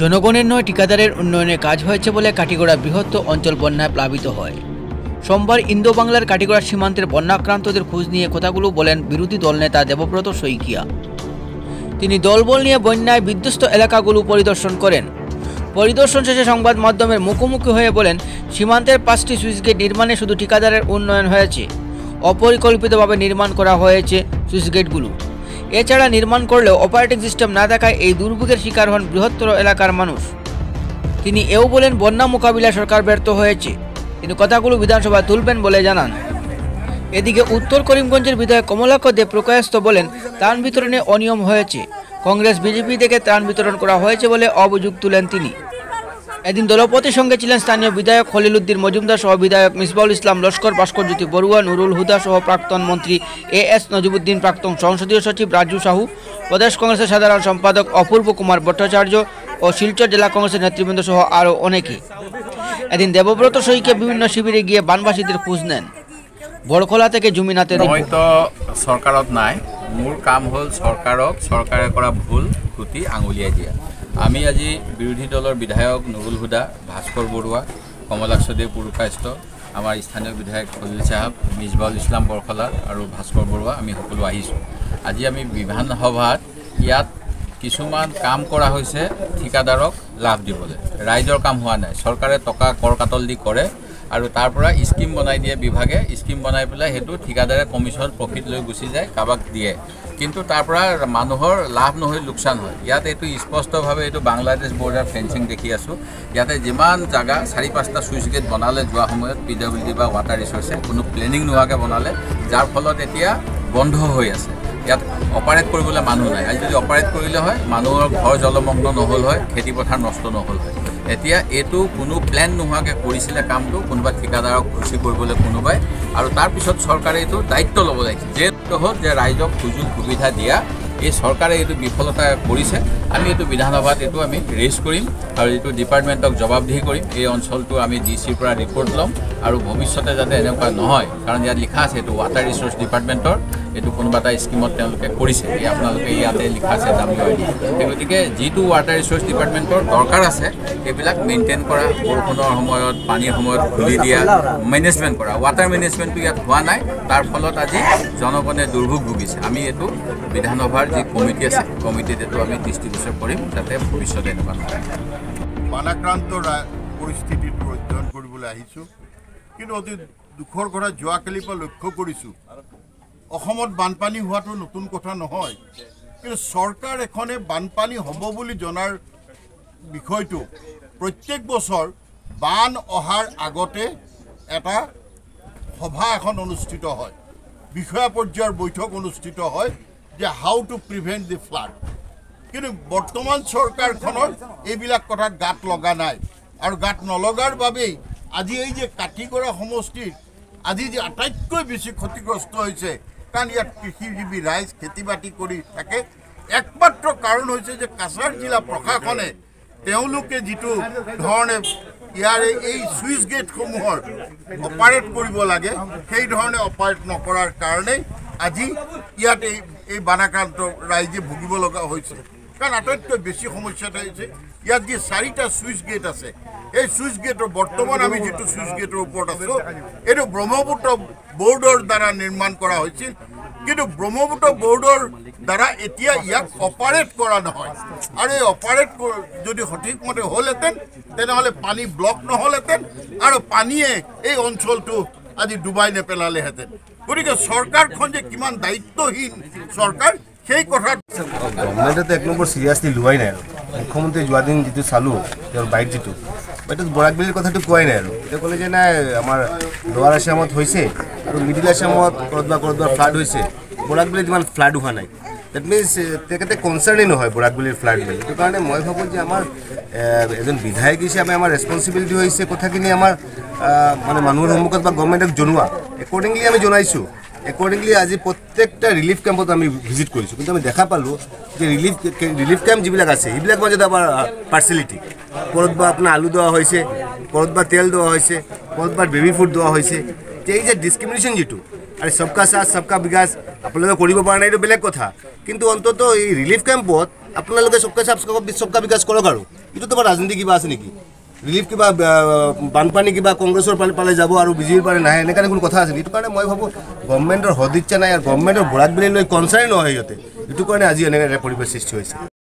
জনগণের নয় ঠিকাদারের উন্নয়নে কাজ হয়েছে বলে কাটিগড়া বৃহত্তর অঞ্চল বন্যায় প্লাবিত হয়। সোমবার ইন্দো বাংলার কাটিগড়া সীমান্তের বন্যাক্রান্তদের খোঁজ নিয়ে কথাগুলো বলেন বিরোধী দলনেতা দেবব্রত শইকিয়া। তিনি দলবল নিয়ে বন্যায় বিধ্বস্ত এলাকাগুলো পরিদর্শন করেন। পরিদর্শন শেষে সংবাদ মাধ্যমের মুখোমুখি হয়ে বলেন, সীমান্তের 5টি সুইচ গেট নির্মাণে শুধু ঠিকাদারের উন্নয়ন হয়েছে, অপরিকল্পিতভাবে নির্মাণ করা হয়েছে সুইচ গেটগুলো। এছাড়া নির্মাণ করলেও অপারেটিং সিস্টেম না থাকায় এই দুর্ভোগের শিকার হন বৃহত্তর এলাকার মানুষ। তিনি এও বলেন, বন্যা মোকাবিলায় সরকার ব্যর্থ হয়েছে। তিনি কথাগুলো বিধানসভায় তুলবেন বলে জানান। এদিকে উত্তর করিমগঞ্জের বিধায়ক কমলাক্ষ দেব প্রকাশত বলেন, ত্রাণ বিতরণে অনিয়ম হয়েছে। কংগ্রেস বিজেপি থেকে ত্রাণ বিতরণ করা হয়েছে বলে অভিযোগ তুলেন তিনি। এদিন দলপতির সঙ্গে ছিলেন স্থানীয় বিধায়ক খলিল উদ্দিন মজুমদার সহ বিধায়ক মিসবাউল ইসলাম লস্কর, ভাস্করজ্যোতি বড়ুয়া, নুরুল হুদা সহ প্রাক্তন মন্ত্রী এস নজিবুদ্দিন, প্রাক্তন সংসদীয় সচিব রাজু সাহু, প্রদেশ কংগ্রেসের সাধারণ সম্পাদক অপূর্ব কুমার ভট্টাচার্য ও শিলচর জেলা কংগ্রেসের নেতৃবৃন্দ সহ আরও অনেকে। এদিন দেবব্রত শইকিয়া বিভিন্ন শিবিরে গিয়ে বানবাসীদের খোঁজ নেন। বড়খোলা থেকে জুমিনাতে হয়তো সরকারত নাই, মোৰ কাম হল সরকারে করা ভুল ত্রুটি আঙুলিয়াই দিয়া। আমি আজি বিরোধী দলের বিধায়ক নুরুল হুদা, ভাস্কর বড়ুয়া, কমলাক্ষ দেব পুরকায়স্থ, আমার স্থানীয় বিধায়ক খলিল সাহেব, মিসবাউল ইসলাম বরখলার আর ভাস্কর বড়ুয়া, আমি সকলো আহিছোঁ। আজি আমি বিধানসভাত ইয়াত কিছুমান কাম করা হয়েছে ঠিকাদারক লাভ দিবলৈ। ৰাইজৰ কাম হোৱা নাই, চৰকাৰে টকা কৰ কাটল দি কৰে আৰু তাৰ পৰা স্কিম বনাই দিয়ে। বিভাগে স্কিম বনাই পেলাই সেইটো ঠিকাদাৰে কমিশ্যন প্ৰফিট লৈ গুচি যায়, কাৰোবাক দিয়ে, কিন্তু তাৰ পৰা মানুহৰ লাভ নহয়, লোকচান হয়। ইয়াত এইটো স্পষ্টভাৱে এইটো বাংলাদেশ বৰ্ডাৰ ফেন্সিং দেখি আছোঁ। ইয়াতে যিমান জাগা 4-5টা চুইচ গেট বনালে যোৱা সময়ত PWD বা ৱাটাৰ ৰিচোৰ্চে কোনো প্লেনিং নোহোৱাকৈ বনালে, যাৰ ফলত এতিয়া বন্ধ হৈ আছে। ইয়াত অপাৰেট কৰিবলৈ মানুহ নাই। আজি যদি অপাৰেট কৰিলে হয়, মানুহৰ ঘৰ জলমগ্ন নহ'ল হয়, খেতিপথাৰ নষ্ট নহ'ল হয়। এতিয়া এইটো কোনো প্লেন নোহোৱাকৈ কৰিছিলে কামটো, কোনোবা ঠিকাদাৰক খুচি কৰিবলৈ কোনোবাই, আৰু তাৰপিছত চৰকাৰে এইটো দায়িত্ব ল'ব লাগিছিল। যিটো হ'ল যে ৰাইজক সুযোগ সুবিধা দিয়া, এই চৰকাৰে এইটো বিফলতা কৰিছে। আমি এইটো বিধানসভাত এইটো আমি ৰেজ কৰিম আৰু এইটো ডিপাৰ্টমেণ্টক জবাবদিহি কৰিম। এই অঞ্চলটো আমি DCৰ পৰা ৰিপৰ্ট ল'ম আৰু ভৱিষ্যতে যাতে এনেকুৱা নহয়, কাৰণ ইয়াত লিখা আছে এইটো ৱাটাৰ ৰিচোৰ্চ ডিপাৰ্টমেণ্টৰ, এইটো কোনোবা এটা স্কিমত তেওঁলোকে কৰিছে। এই আপোনালোকে ইয়াতে লিখা আছে WID। সেই গতিকে যিটো ৱাটাৰ ৰিচোৰ্চ ডিপাৰ্টমেণ্টৰ দৰকাৰ আছে সেইবিলাক মেইনটেইন কৰা, বৰষুণৰ সময়ত পানীৰ সময়ত খুলি দিয়া, মেনেজমেণ্ট কৰা। ৱাটাৰ মেনেজমেণ্টটো ইয়াত হোৱা নাই, তাৰ ফলত আজি জনগণে দুৰ্ভোগ ভুগিছে। আমি এইটো বিধানসভাৰ যি কমিটি আছে, কমিটিত এইটো আমি দৃষ্টিগোচৰ কৰিম যাতে ভৱিষ্যতে এনেকুৱা নহয়। বানাক্ৰান্ত পৰিস্থিতিটো অধ্যয়ন কৰিবলৈ আহিছোঁ, কিন্তু অতি দুখৰ কথা যোৱাকালিৰ পৰা লক্ষ্য কৰিছোঁ, অসমত বানপানী হোৱাটো নতুন কথা নহয়, কিন্তু চৰকাৰ এখনে বানপানী হ'ব বুলি জনাৰ বিষয়টো প্ৰত্যেক বছৰ বান অহাৰ আগতে এটা সভা এখন অনুষ্ঠিত হয়, বিষয়া পৰ্যায়ৰ বৈঠক অনুষ্ঠিত হয় যে how to prevent the flood. কিন্তু বৰ্তমান চৰকাৰখনৰ এইবিলাক কথাত গাত লগা নাই, আৰু গাত নলগাৰ বাবেই আজি এই যে কাটিগড়া সমষ্টিৰ আজি যে আটাইতকৈ বেছি ক্ষতিগ্ৰস্ত হৈছে, কাৰণ ইয়াত কৃষিজীৱী ৰাইজ খেতি বাতি কৰি থাকে। একমাত্ৰ কাৰণ হৈছে যে কাছাৰ জিলা প্ৰশাসনে তেওঁলোকে যিটো ধৰণে ইয়াৰে এই চুইচ গেটসমূহৰ অপাৰেট কৰিব লাগে, সেই ধৰণে অপাৰেট নকৰাৰ কাৰণেই আজি ইয়াত এই বানাক্ৰান্ত ৰাইজে ভুগিব লগা হৈছে। কাৰণ আটাইতকৈ বেছি সমস্যাটো হৈছে ইয়াত যি 4টা চুইচ গেট আছে, এই চুইচ গেটৰ বৰ্তমান আমি যিটো চুইচ গেটৰ ওপৰত আছোঁ, এইটো ব্ৰহ্মপুত্ৰ বোৰ্ডৰ দ্বাৰা নিৰ্মাণ কৰা হৈছিল, কিন্তু ব্ৰহ্মপুত্ৰ বোৰ্ডৰ দ্বাৰা এতিয়া ইয়াক অপাৰেট কৰা নহয়। আৰু এই অপাৰেট যদি সঠিকমতে হ'লহেঁতেন তেনেহ'লে পানী ব্লক নহ'লহেঁতেন আৰু পানীয়ে এই অঞ্চলটো আজি ডুবাই নেপেলালেহেঁতেন। গতিকে চৰকাৰখন যে কিমান দায়িত্বহীন চৰকাৰ, সেই কথাত গভৰ্ণমেণ্টে 1 নম্বৰ চিৰিয়াছলি লোৱাই নাই। আৰু মুখ্যমন্ত্ৰী যোৱা দিন যিটো চালোঁ, তেওঁৰ বাইক যিটো বাইকত বৰাকবেলীৰ কথাটো কোৱাই নাই। আৰু এতিয়া ক'লে যে নাই আমাৰ লোৱাৰ আছামত হৈছে আৰু মিডিল আছামত ক'ৰবাত ফ্লাড হৈছে, বৰাকবেলীত ইমান ফ্লাড হোৱা নাই। ডেট মিনছ তেখেতে কনচাৰ্ণেই নহয় বৰাকবেলীৰ ফ্লাড বুলি। সেইটো কাৰণে মই ভাবোঁ যে আমাৰ এজন বিধায়ক হিচাপে আমাৰ ৰেছপনচিবিলিটি হৈছে কথাখিনি আমাৰ মানে মানুহৰ সন্মুখত বা গভৰ্ণমেণ্টক জনোৱা। একৰ্ডিংলি আমি জনাইছোঁ। একৰ্ডিংলি আজি প্ৰত্যেকটা ৰিলিফ কেম্পত আমি ভিজিট কৰিছোঁ, কিন্তু আমি দেখা পালোঁ যে ৰিলিফ কেম্প যিবিলাক আছে সেইবিলাক মাজত আমাৰ পাৰ্চেলিটি, ক'ৰবাত আপোনাৰ আলু দেওয়া হৈছে, ক'ৰবাত তেল দেওয়া হৈছে, ক'ৰবাত বেবি ফুড দেওয়া হৈছে। এই যে ডিছক্ৰিমিনেশ্যন যিটো, আৰু সবকা সাথ সবকা বিকাশ আপোনালোকে কৰিব পৰা নাই, এইটো বেলেগ কথা, কিন্তু অন্তত এই ৰিলিফ কেম্পত আপোনালোকে সবকা সাফ সবকা বিকাশ কৰক আৰু এইটো তোমাৰ ৰাজনীতি কিবা আছে নেকি ৰিলিফ কিবা বানপানী কিবা কংগ্ৰেছৰ পালে যাব আৰু বিজেপিৰ পাৰে নাহে এনেকুৱা কোনো কথা আছে এইটো কাৰণে মই ভাবোঁ গভৰ্ণমেণ্টৰ সদিচ্ছা নাই আৰু গভৰ্ণমেণ্টৰ বৰাক বিলি লৈ কনচাৰ্ণ নহয় সিহঁতে এইটো কাৰণে আজি এনেকৈ এটা পৰিৱেশ সৃষ্টি হৈছে